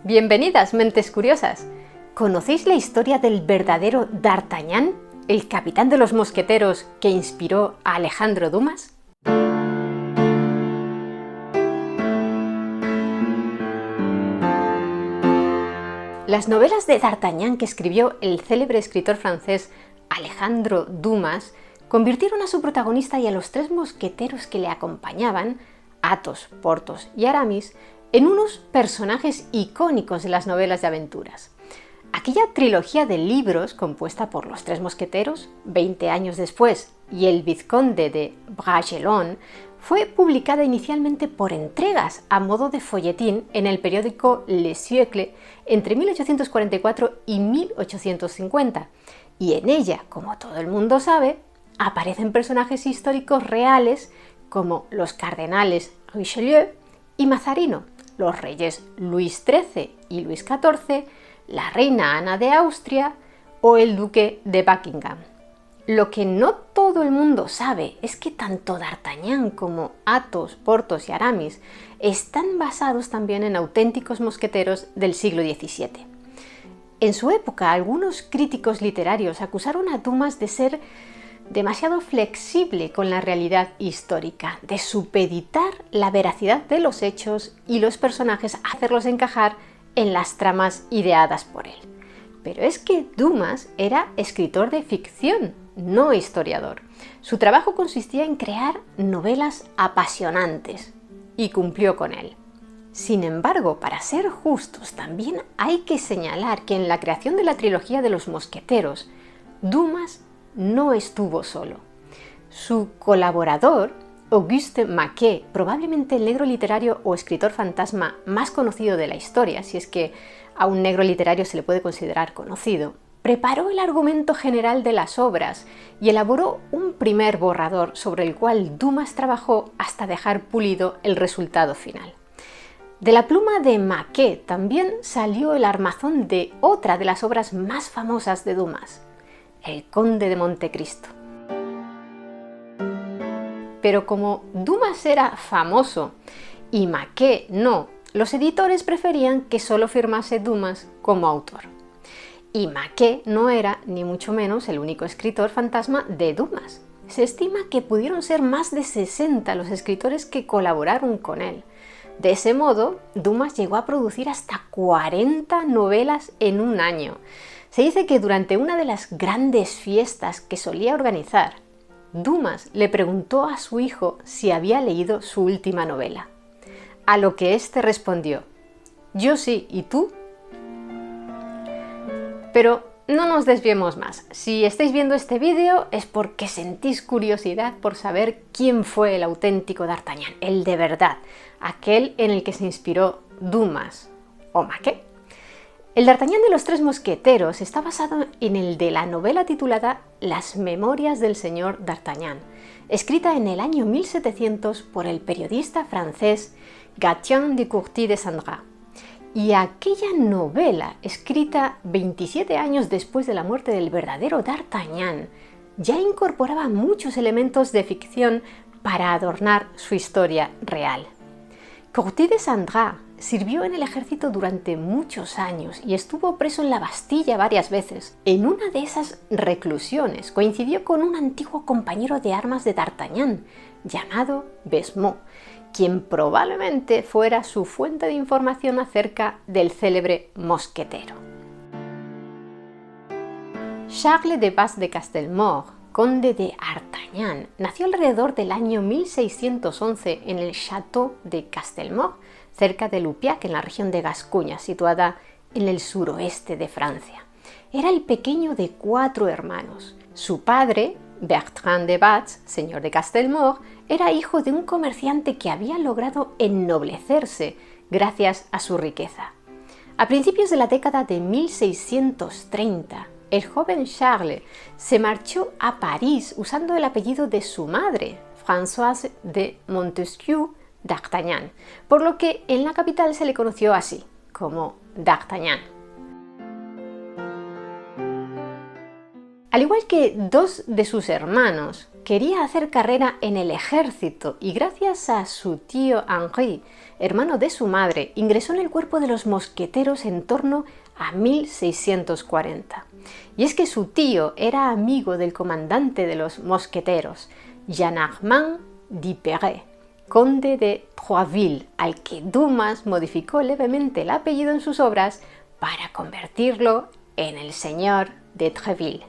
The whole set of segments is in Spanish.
Bienvenidas, mentes curiosas. ¿Conocéis la historia del verdadero D'Artagnan, el capitán de los mosqueteros que inspiró a Alejandro Dumas? Las novelas de D'Artagnan que escribió el célebre escritor francés Alejandro Dumas convirtieron a su protagonista y a los tres mosqueteros que le acompañaban, Athos, Porthos y Aramis, en unos personajes icónicos de las novelas de aventuras. Aquella trilogía de libros compuesta por los tres mosqueteros, 20 años después, y el vizconde de Bragelonne, fue publicada inicialmente por entregas a modo de folletín en el periódico Le Siècle entre 1844 y 1850, y en ella, como todo el mundo sabe, aparecen personajes históricos reales como los cardenales Richelieu y Mazarino, los reyes Luis XIII y Luis XIV, la reina Ana de Austria o el duque de Buckingham. Lo que no todo el mundo sabe es que tanto D'Artagnan como Athos, Porthos y Aramis están basados también en auténticos mosqueteros del siglo XVII. En su época, algunos críticos literarios acusaron a Dumas de ser demasiado flexible con la realidad histórica, de supeditar la veracidad de los hechos y los personajes, hacerlos encajar en las tramas ideadas por él. Pero es que Dumas era escritor de ficción, no historiador. Su trabajo consistía en crear novelas apasionantes y cumplió con él. Sin embargo, para ser justos, también hay que señalar que en la creación de la trilogía de los mosqueteros, Dumas no estuvo solo. Su colaborador, Auguste Maquet, probablemente el negro literario o escritor fantasma más conocido de la historia, si es que a un negro literario se le puede considerar conocido, preparó el argumento general de las obras y elaboró un primer borrador sobre el cual Dumas trabajó hasta dejar pulido el resultado final. De la pluma de Maquet también salió el armazón de otra de las obras más famosas de Dumas, El Conde de Montecristo. Pero como Dumas era famoso y Maquet no, los editores preferían que solo firmase Dumas como autor. Y Maquet no era, ni mucho menos, el único escritor fantasma de Dumas. Se estima que pudieron ser más de 60 los escritores que colaboraron con él. De ese modo, Dumas llegó a producir hasta 40 novelas en un año. Se dice que durante una de las grandes fiestas que solía organizar, Dumas le preguntó a su hijo si había leído su última novela. A lo que éste respondió: «Yo sí, ¿y tú?». Pero no nos desviemos más. Si estáis viendo este vídeo es porque sentís curiosidad por saber quién fue el auténtico D'Artagnan, el de verdad, aquel en el que se inspiró Dumas o Maquet. El D'Artagnan de los tres mosqueteros está basado en el de la novela titulada Las memorias del señor D'Artagnan, escrita en el año 1700 por el periodista francés Gatien de Courty de Sandras. Y aquella novela, escrita 27 años después de la muerte del verdadero D'Artagnan, ya incorporaba muchos elementos de ficción para adornar su historia real. Courty de Sandras sirvió en el ejército durante muchos años y estuvo preso en la Bastilla varias veces. En una de esas reclusiones coincidió con un antiguo compañero de armas de D'Artagnan, llamado Besmont, quien probablemente fuera su fuente de información acerca del célebre mosquetero. Charles de Bas de Castelmort, conde de Artagnan, nació alrededor del año 1611 en el Château de Castelmort, cerca de Lupiac, en la región de Gascuña, situada en el suroeste de Francia. Era el pequeño de 4 hermanos. Su padre, Bertrand de Batz, señor de Castelmort, era hijo de un comerciante que había logrado ennoblecerse gracias a su riqueza. A principios de la década de 1630, el joven Charles se marchó a París usando el apellido de su madre, Françoise de Montesquieu D'Artagnan, por lo que en la capital se le conoció así, como D'Artagnan. Al igual que 2 de sus hermanos, quería hacer carrera en el ejército y gracias a su tío Henri, hermano de su madre, ingresó en el cuerpo de los mosqueteros en torno a 1640. Y es que su tío era amigo del comandante de los mosqueteros, Jean-Armand d'Yperet, conde de Troisville, al que Dumas modificó levemente el apellido en sus obras para convertirlo en el señor de Treville.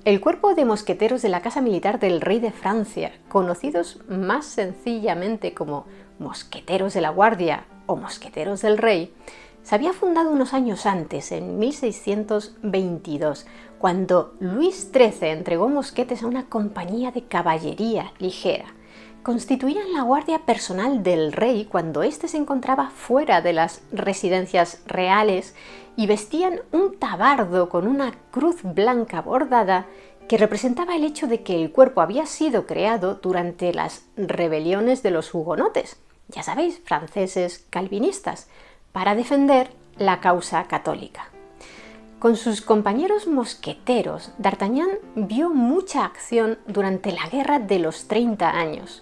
El cuerpo de mosqueteros de la Casa Militar del Rey de Francia, conocidos más sencillamente como mosqueteros de la Guardia o mosqueteros del Rey, se había fundado unos años antes, en 1622, cuando Luis XIII entregó mosquetes a una compañía de caballería ligera. Constituían la guardia personal del rey cuando éste se encontraba fuera de las residencias reales y vestían un tabardo con una cruz blanca bordada que representaba el hecho de que el cuerpo había sido creado durante las rebeliones de los hugonotes, ya sabéis, franceses calvinistas, para defender la causa católica. Con sus compañeros mosqueteros, D'Artagnan vio mucha acción durante la Guerra de los 30 años.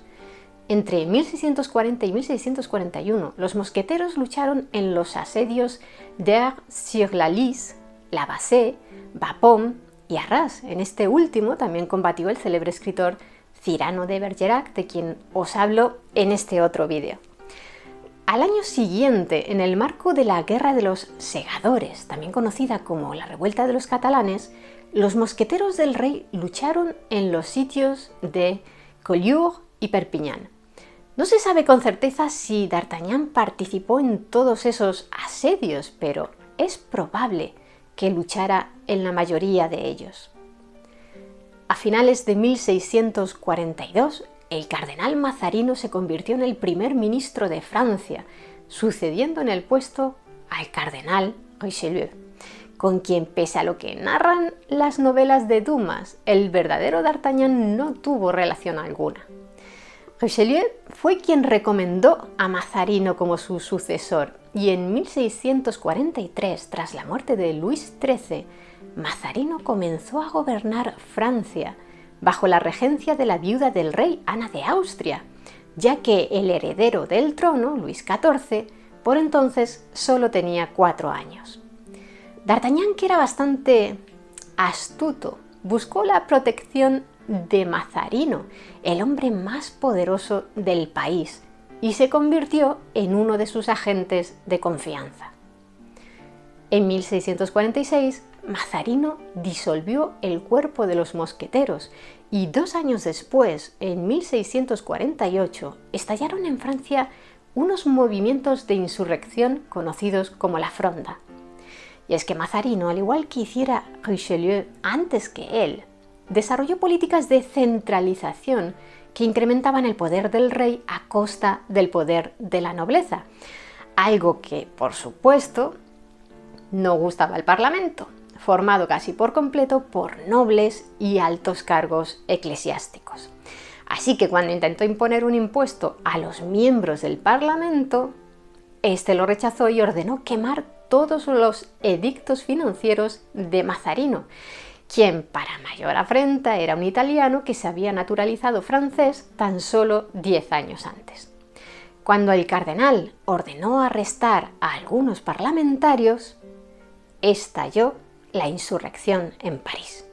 Entre 1640 y 1641, los mosqueteros lucharon en los asedios d'Aire-sur-la-Lys, La Bassée, Bapaume y Arras. En este último también combatió el célebre escritor Cyrano de Bergerac, de quien os hablo en este otro vídeo. Al año siguiente, en el marco de la Guerra de los Segadores, también conocida como la Revuelta de los Catalanes, los mosqueteros del rey lucharon en los sitios de Collioure y Perpiñán. No se sabe con certeza si D'Artagnan participó en todos esos asedios, pero es probable que luchara en la mayoría de ellos. A finales de 1642, el cardenal Mazarino se convirtió en el primer ministro de Francia, sucediendo en el puesto al cardenal Richelieu, con quien, pese a lo que narran las novelas de Dumas, el verdadero D'Artagnan no tuvo relación alguna. Richelieu fue quien recomendó a Mazarino como su sucesor y en 1643, tras la muerte de Luis XIII, Mazarino comenzó a gobernar Francia bajo la regencia de la viuda del rey, Ana de Austria, ya que el heredero del trono, Luis XIV, por entonces solo tenía 4 años. D'Artagnan, que era bastante astuto, buscó la protección de Mazarino, el hombre más poderoso del país, y se convirtió en uno de sus agentes de confianza. En 1646, Mazarino disolvió el cuerpo de los mosqueteros y 2 años después, en 1648, estallaron en Francia unos movimientos de insurrección conocidos como la Fronda. Y es que Mazarino, al igual que hiciera Richelieu antes que él, desarrolló políticas de centralización que incrementaban el poder del rey a costa del poder de la nobleza, algo que, por supuesto, no gustaba al Parlamento, formado casi por completo por nobles y altos cargos eclesiásticos. Así que cuando intentó imponer un impuesto a los miembros del Parlamento, este lo rechazó y ordenó quemar todos los edictos financieros de Mazarino, quien, para mayor afrenta, era un italiano que se había naturalizado francés tan solo 10 años antes. Cuando el cardenal ordenó arrestar a algunos parlamentarios, estalló la insurrección en París.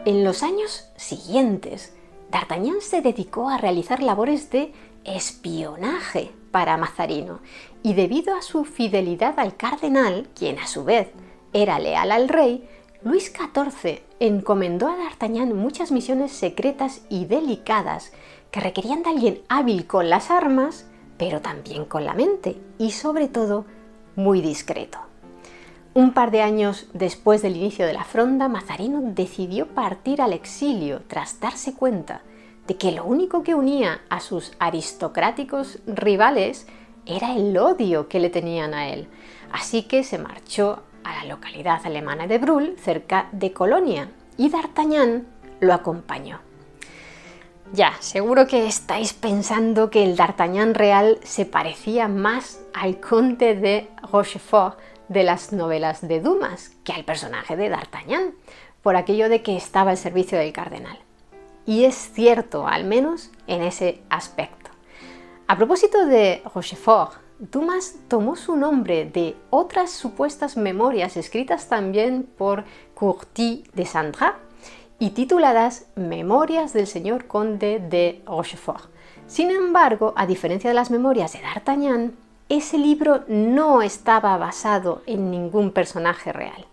En los años siguientes, D'Artagnan se dedicó a realizar labores de espionaje para Mazarino y debido a su fidelidad al cardenal, quien a su vez era leal al rey, Luis XIV encomendó a D'Artagnan muchas misiones secretas y delicadas que requerían de alguien hábil con las armas, pero también con la mente y sobre todo muy discreto. Un par de años después del inicio de la Fronda, Mazarino decidió partir al exilio tras darse cuenta de que lo único que unía a sus aristocráticos rivales era el odio que le tenían a él. Así que se marchó a la localidad alemana de Brühl, cerca de Colonia, y D'Artagnan lo acompañó. Ya, seguro que estáis pensando que el D'Artagnan real se parecía más al conde de Rochefort de las novelas de Dumas que al personaje de D'Artagnan, por aquello de que estaba al servicio del cardenal. y es cierto, al menos en ese aspecto. A propósito de Rochefort, Dumas tomó su nombre de otras supuestas memorias escritas también por Curtis de Sandras y tituladas Memorias del señor conde de Rochefort. Sin embargo, a diferencia de las memorias de D'Artagnan, ese libro no estaba basado en ningún personaje real.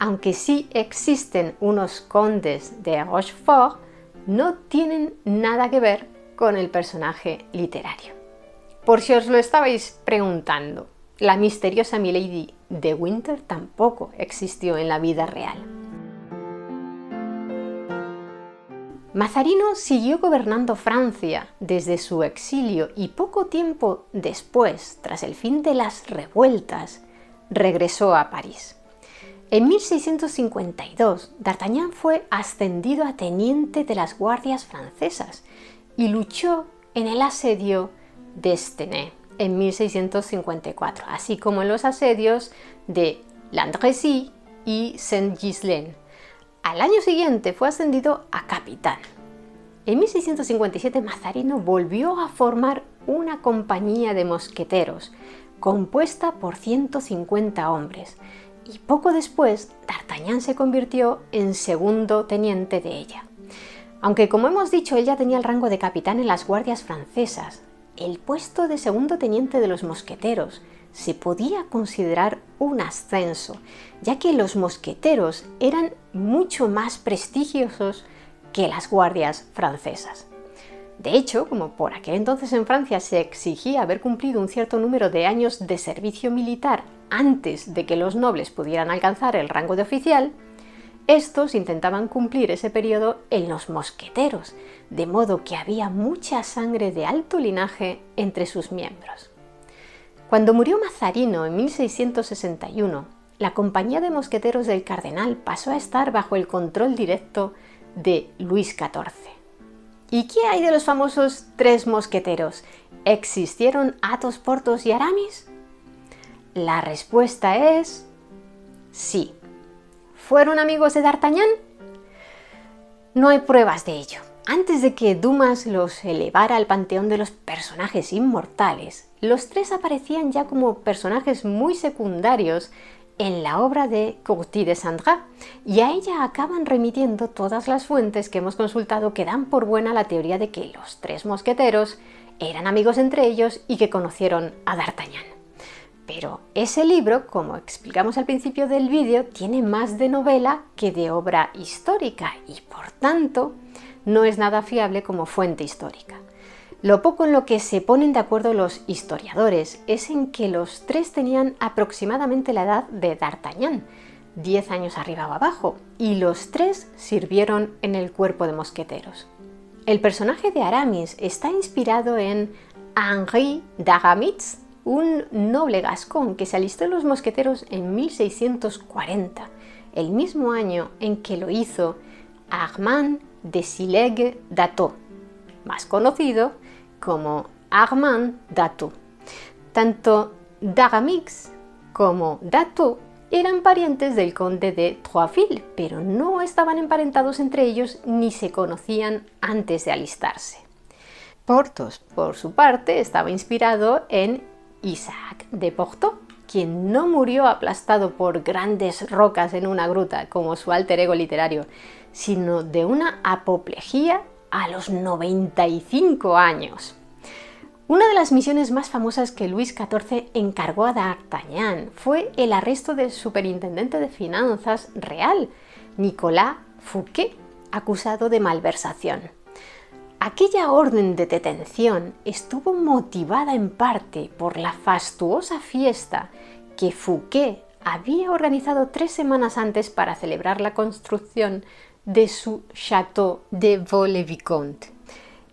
Aunque sí existen unos condes de Rochefort, no tienen nada que ver con el personaje literario. Por si os lo estabais preguntando, la misteriosa Milady de Winter tampoco existió en la vida real. Mazarino siguió gobernando Francia desde su exilio y poco tiempo después, tras el fin de las revueltas, regresó a París. En 1652, D'Artagnan fue ascendido a teniente de las guardias francesas y luchó en el asedio de Stenay en 1654, así como en los asedios de Landrecies y Saint-Ghislain. Al año siguiente fue ascendido a capitán. En 1657 Mazarino volvió a formar una compañía de mosqueteros, compuesta por 150 hombres, y poco después D'Artagnan se convirtió en segundo teniente de ella. Aunque, como hemos dicho, él ya tenía el rango de capitán en las guardias francesas, el puesto de segundo teniente de los mosqueteros se podía considerar un ascenso, ya que los mosqueteros eran mucho más prestigiosos que las guardias francesas. De hecho, como por aquel entonces en Francia se exigía haber cumplido un cierto número de años de servicio militar antes de que los nobles pudieran alcanzar el rango de oficial, estos intentaban cumplir ese periodo en los mosqueteros, de modo que había mucha sangre de alto linaje entre sus miembros. Cuando murió Mazarino en 1661, la compañía de mosqueteros del cardenal pasó a estar bajo el control directo de Luis XIV. ¿Y qué hay de los famosos tres mosqueteros? ¿Existieron Athos, Porthos y Aramis? La respuesta es sí. ¿Fueron amigos de D'Artagnan? No hay pruebas de ello. Antes de que Dumas los elevara al panteón de los personajes inmortales, los tres aparecían ya como personajes muy secundarios en la obra de Curtis de Sandras, y a ella acaban remitiendo todas las fuentes que hemos consultado que dan por buena la teoría de que los tres mosqueteros eran amigos entre ellos y que conocieron a D'Artagnan. Pero ese libro, como explicamos al principio del vídeo, tiene más de novela que de obra histórica y, por tanto, no es nada fiable como fuente histórica. Lo poco en lo que se ponen de acuerdo los historiadores es en que los tres tenían aproximadamente la edad de D'Artagnan, 10 años arriba o abajo, y los tres sirvieron en el cuerpo de mosqueteros. El personaje de Aramis está inspirado en Henri d'Aramis, un noble gascón que se alistó en los mosqueteros en 1640, el mismo año en que lo hizo Armand de Silegue d'Athos, más conocido como Armand d'Athos. Tanto d'Aramis como d'Athos eran parientes del conde de Troisville, pero no estaban emparentados entre ellos ni se conocían antes de alistarse. Porthos, por su parte, estaba inspirado en Isaac de Porto, quien no murió aplastado por grandes rocas en una gruta como su alter ego literario, sino de una apoplejía a los 95 años. Una de las misiones más famosas que Luis XIV encargó a D'Artagnan fue el arresto del superintendente de finanzas real, Nicolas Fouquet, acusado de malversación. Aquella orden de detención estuvo motivada en parte por la fastuosa fiesta que Fouquet había organizado 3 semanas antes para celebrar la construcción de su Château de Vaux-le-Vicomte.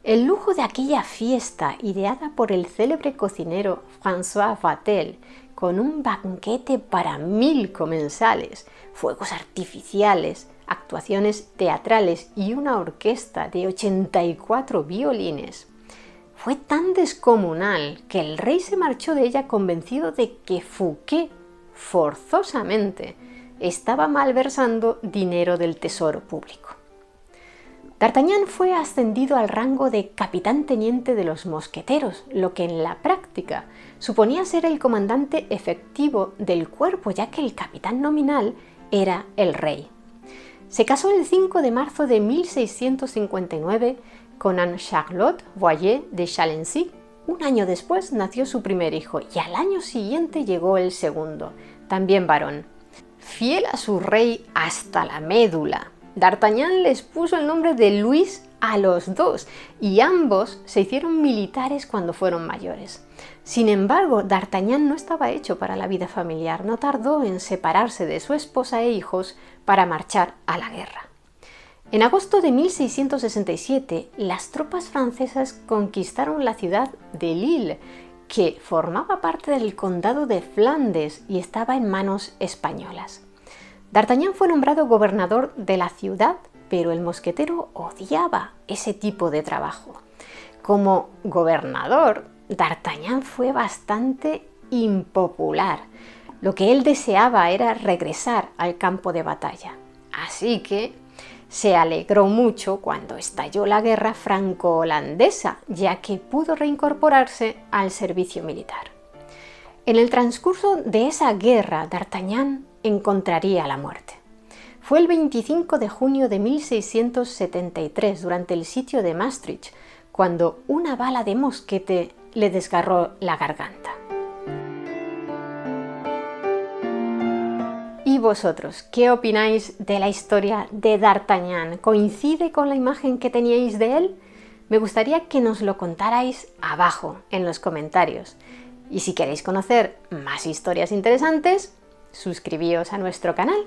El lujo de aquella fiesta, ideada por el célebre cocinero François Vatel, con un banquete para 1000 comensales, fuegos artificiales, actuaciones teatrales y una orquesta de 84 violines, fue tan descomunal que el rey se marchó de ella convencido de que Fouquet, forzosamente, estaba malversando dinero del tesoro público. D'Artagnan fue ascendido al rango de capitán teniente de los mosqueteros, lo que en la práctica suponía ser el comandante efectivo del cuerpo, ya que el capitán nominal era el rey. Se casó el 5 de marzo de 1659 con Anne-Charlotte Boyer de Chalencey. Un año después nació su primer hijo y al año siguiente llegó el segundo, también varón. Fiel a su rey hasta la médula, D'Artagnan les puso el nombre de Luis a los dos y ambos se hicieron militares cuando fueron mayores. Sin embargo, D'Artagnan no estaba hecho para la vida familiar, no tardó en separarse de su esposa e hijos para marchar a la guerra. En agosto de 1667, las tropas francesas conquistaron la ciudad de Lille, que formaba parte del condado de Flandes y estaba en manos españolas. D'Artagnan fue nombrado gobernador de la ciudad, pero el mosquetero odiaba ese tipo de trabajo. Como gobernador, D'Artagnan fue bastante impopular. Lo que él deseaba era regresar al campo de batalla. Así que se alegró mucho cuando estalló la guerra franco-holandesa, ya que pudo reincorporarse al servicio militar. En el transcurso de esa guerra, D'Artagnan encontraría la muerte. Fue el 25 de junio de 1673, durante el sitio de Maastricht, cuando una bala de mosquete le desgarró la garganta. ¿Y vosotros, qué opináis de la historia de D'Artagnan? ¿Coincide con la imagen que teníais de él? Me gustaría que nos lo contarais abajo en los comentarios. Y si queréis conocer más historias interesantes, suscribíos a nuestro canal.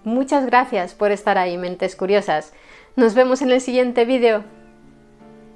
Muchas gracias por estar ahí, mentes curiosas. Nos vemos en el siguiente vídeo.